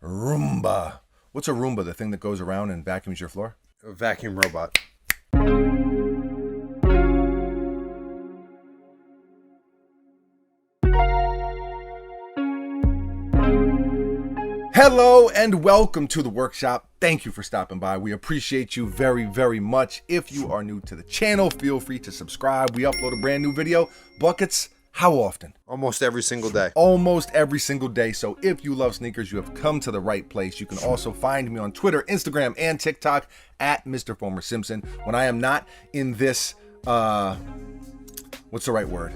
Roomba. What's a Roomba? The thing that goes around and vacuums your floor? A vacuum robot. Hello and welcome to the workshop. Thank you for stopping by. We appreciate you very, very much. If you are new to the channel, feel free to subscribe. We upload a brand new video. Buckets, how often? Almost every single day. Almost every single day. So if you love sneakers, you have come to the right place. You can also find me on Twitter, Instagram, and TikTok at Mr. Former Simpson. When I am not in this, what's the right word?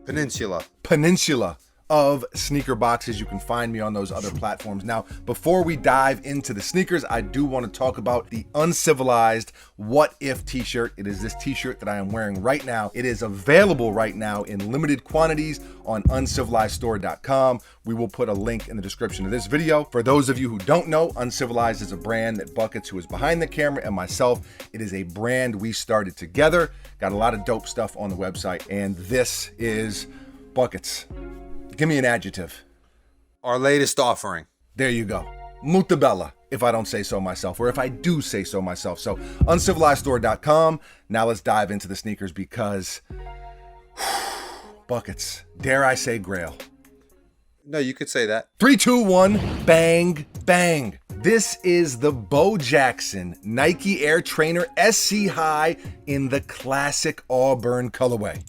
Peninsula of sneaker boxes. You can find me on those other platforms. Now, before we dive into the sneakers, I do want to talk about the Uncivilized What If t-shirt. It is this t-shirt that I am wearing right now. It is available right now in limited quantities on uncivilizedstore.com. We will put a link in the description of this video. For those of you who don't know, Uncivilized is a brand that Buckets, who is behind the camera, and myself, it is a brand we started together. Got a lot of dope stuff on the website, and this is Buckets. Give me an adjective. Our latest offering. There you go. Mutabella, if I don't say so myself, or if I do say so myself. So, uncivilizedstore.com. Now let's dive into the sneakers because, Buckets, dare I say Grail? No, you could say that. 3, 2, 1, bang, bang. This is the Bo Jackson Nike Air Trainer SC High in the classic Auburn colorway.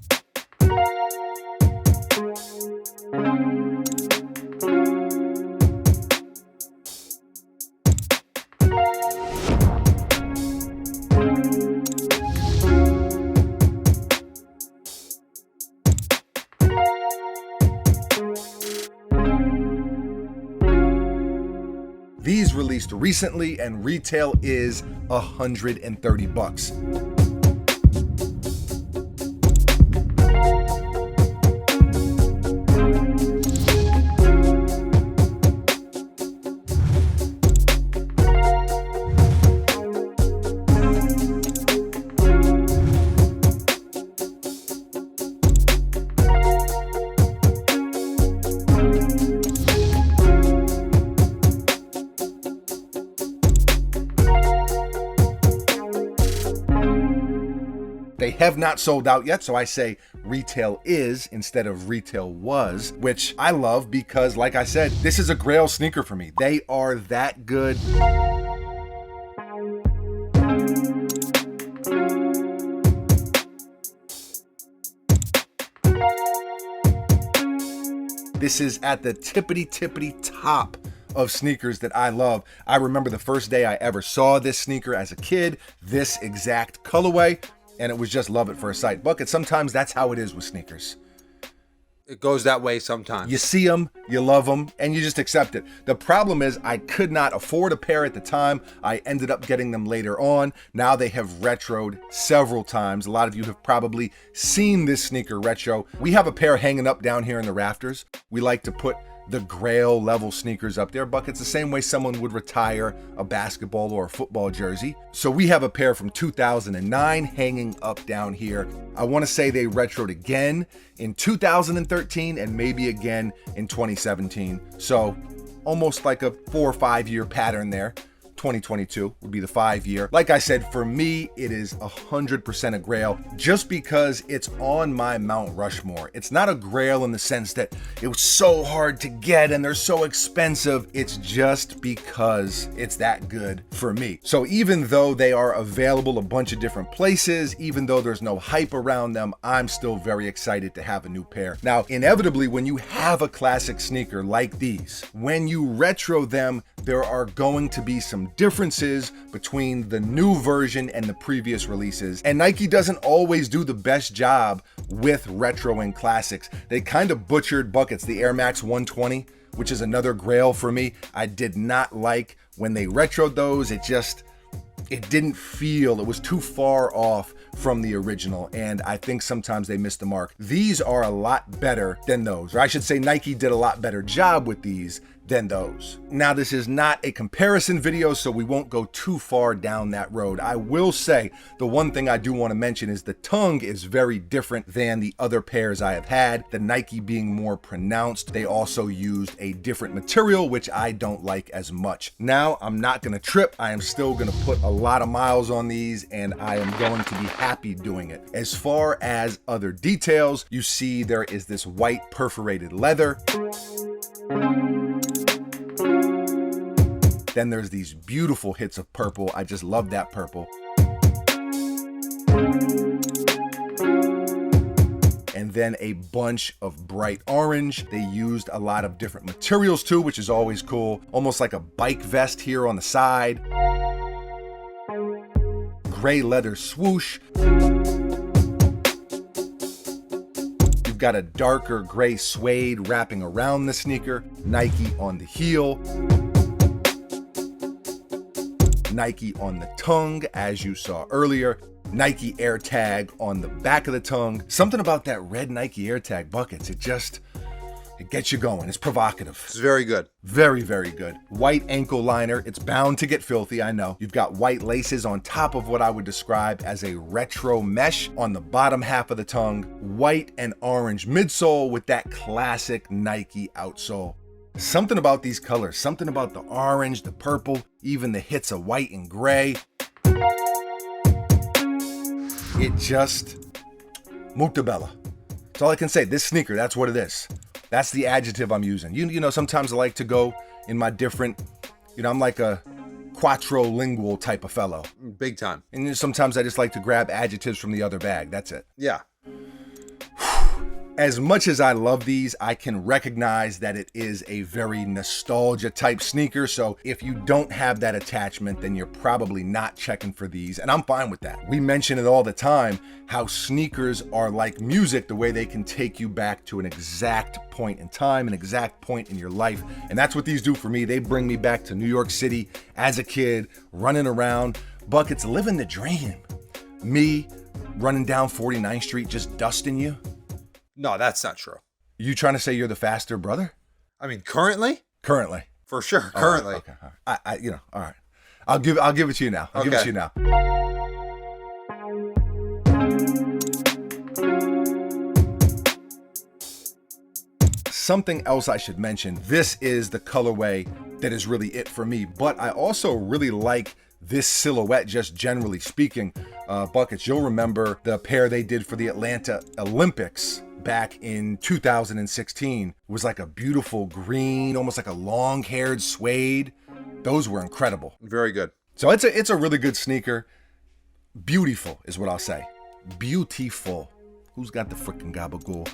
These released recently and retail is $130. They have not sold out yet, so I say retail is instead of retail was, which I love because, like I said, this is a Grail sneaker for me. They are that good. This is at the tippity top of sneakers that I love. I remember the first day I ever saw this sneaker as a kid, this exact colorway, and it was just love at first sight. Bucket, sometimes that's how it is with sneakers. It goes that way sometimes. You see them, you love them, and you just accept it. The problem is I could not afford a pair at the time. I ended up getting them later on. Now they have retroed several times. A lot of you have probably seen this sneaker retro. We have a pair hanging up down here in the rafters. We like to put the Grail level sneakers up there. Buckets, the same way someone would retire a basketball or a football jersey. So we have a pair from 2009 hanging up down here. I want to say they retroed again in 2013 and maybe again in 2017. So almost like a 4 or 5 year pattern there. 2022 would be the 5-year. Like I said, for me, it is 100% a Grail just because it's on my Mount Rushmore. It's not a Grail in the sense that it was so hard to get and they're so expensive. It's just because it's that good for me. So even though they are available a bunch of different places, even though there's no hype around them, I'm still very excited to have a new pair. Now, inevitably, when you have a classic sneaker like these, when you retro them, there are going to be some differences between the new version and the previous releases. And Nike doesn't always do the best job with retro and classics. They kind of butchered Buckets, the Air Max 120, which is another Grail for me. I did not like when they retroed those. It didn't feel, it was too far off from the original, and I think sometimes they missed the mark. These are a lot better than those, or I should say Nike did a lot better job with these than those. Now, this is not a comparison video, so we won't go too far down that road. I will say the one thing I do want to mention is the tongue is very different than the other pairs I have had. The Nike being more pronounced, they also used a different material, which I don't like as much. Now, I'm not going to trip. I am still going to put a lot of miles on these, and I am going to be happy doing it. As far as other details, you see there is this white perforated leather. Then there's these beautiful hits of purple. I just love that purple. And then a bunch of bright orange. They used a lot of different materials too, which is always cool. Almost like a bike vest here on the side. Gray leather swoosh. You've got a darker gray suede wrapping around the sneaker. Nike on the heel. Nike on the tongue, as you saw earlier. Nike AirTag on the back of the tongue. Something about that red Nike AirTag buckets, it gets you going. It's provocative. It's very good. Very, very good. White ankle liner. It's bound to get filthy, I know. You've got white laces on top of what I would describe as a retro mesh on the bottom half of the tongue. White and orange midsole with that classic Nike outsole. Something about these colors, something about the orange, the purple, even the hits of white and gray. It just, molto bella. That's all I can say. This sneaker, that's what it is. That's the adjective I'm using. You know, sometimes I like to go in my different, I'm like a quattro-lingual type of fellow. Big time. And sometimes I just like to grab adjectives from the other bag. That's it. Yeah. As much as I love these, I can recognize that it is a very nostalgia type sneaker. So if you don't have that attachment, then you're probably not checking for these. And I'm fine with that. We mention it all the time, how sneakers are like music, the way they can take you back to an exact point in time, an exact point in your life. And that's what these do for me. They bring me back to New York City as a kid, running around, buckets, living the dream. Me running down 49th Street, just dusting you. No, that's not true. You trying to say you're the faster brother? I mean, currently? Currently. For sure. Currently. Okay. All right. All right. I'll give it to you now. I'll give it to you now. Something else I should mention. This is the colorway that is really it for me, but I also really like this silhouette, just generally speaking. Buckets, you'll remember the pair they did for the Atlanta Olympics back in 2016. It was like a beautiful green, almost like a long-haired suede. Those were incredible. Very good. So it's a really good sneaker. Beautiful is what I'll say. Beautiful. Who's got the freaking gabagool?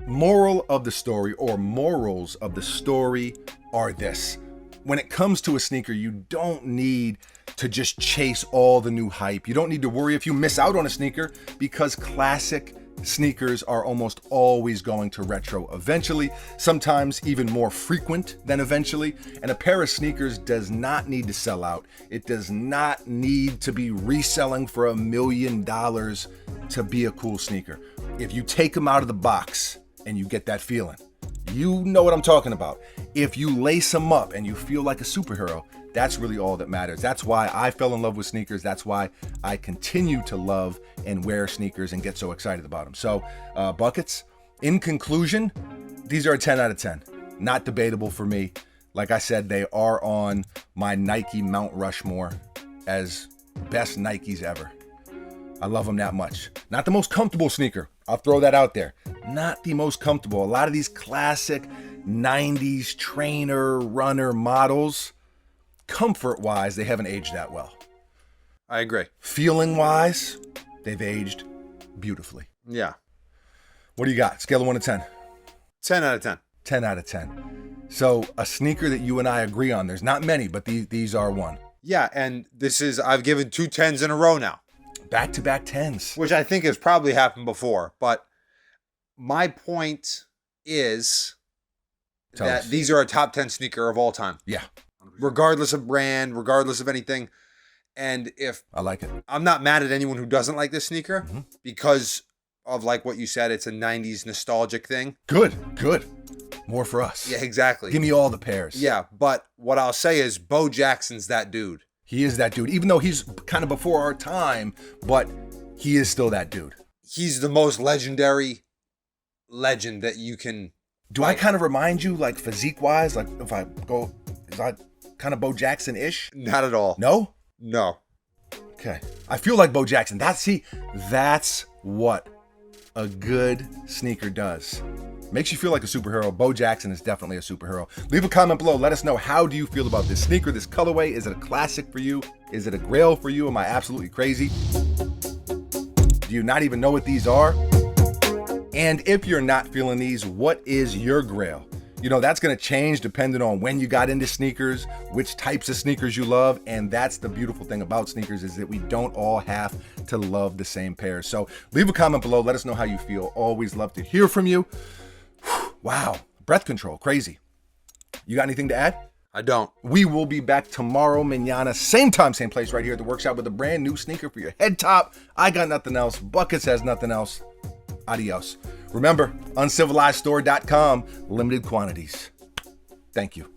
Moral of the story, or morals of the story, are this. When it comes to a sneaker, you don't need to just chase all the new hype. You don't need to worry if you miss out on a sneaker, because classic sneakers are almost always going to retro eventually, sometimes even more frequent than eventually. And a pair of sneakers does not need to sell out. It does not need to be reselling for $1 million to be a cool sneaker. If you take them out of the box and you get that feeling, you know what I'm talking about. If you lace them up and you feel like a superhero, that's really all that matters. That's why I fell in love with sneakers. That's why I continue to love and wear sneakers and get so excited about them. So, Buckets, in conclusion, these are a 10 out of 10. Not debatable for me. Like I said, they are on my Nike Mount Rushmore as best Nikes ever. I love them that much. Not the most comfortable sneaker. I'll throw that out there. Not the most comfortable. A lot of these classic 90s trainer, runner models, comfort-wise, they haven't aged that well. I agree. Feeling-wise, they've aged beautifully. Yeah. What do you got? Scale of 1 to 10. 10 out of 10. 10 out of 10. So a sneaker that you and I agree on. There's not many, but these are one. Yeah, and I've given 2 10s in a row now. Back-to-back 10s. Which I think has probably happened before. But my point is that these are a top 10 sneaker of all time. Yeah. Regardless of brand, regardless of anything. And if I like it, I'm not mad at anyone who doesn't like this sneaker because of, like what you said, it's a 90s nostalgic thing. Good. More for us. Yeah, exactly. Give me all the pairs. Yeah, but what I'll say is Bo Jackson's that dude. He is that dude, even though he's kind of before our time, but he is still that dude. He's the most legendary legend that you can. Do I kind of remind you, like, physique-wise, like, if I go, is I kind of Bo Jackson-ish? Not at all. No? No. Okay. I feel like Bo Jackson. That's what a good sneaker does. Makes you feel like a superhero. Bo Jackson is definitely a superhero. Leave a comment below. Let us know, how do you feel about this sneaker, this colorway? Is it a classic for you? Is it a grail for you? Am I absolutely crazy? Do you not even know what these are? And if you're not feeling these, what is your grail? You know, that's going to change depending on when you got into sneakers, which types of sneakers you love. And that's the beautiful thing about sneakers, is that we don't all have to love the same pairs. So leave a comment below. Let us know how you feel. Always love to hear from you. Wow. Breath control. Crazy. You got anything to add? I don't. We will be back tomorrow, mañana, same time, same place, right here at the workshop with a brand new sneaker for your head top. I got nothing else. Buckets has nothing else. Adios. Remember, uncivilizedstore.com, limited quantities. Thank you.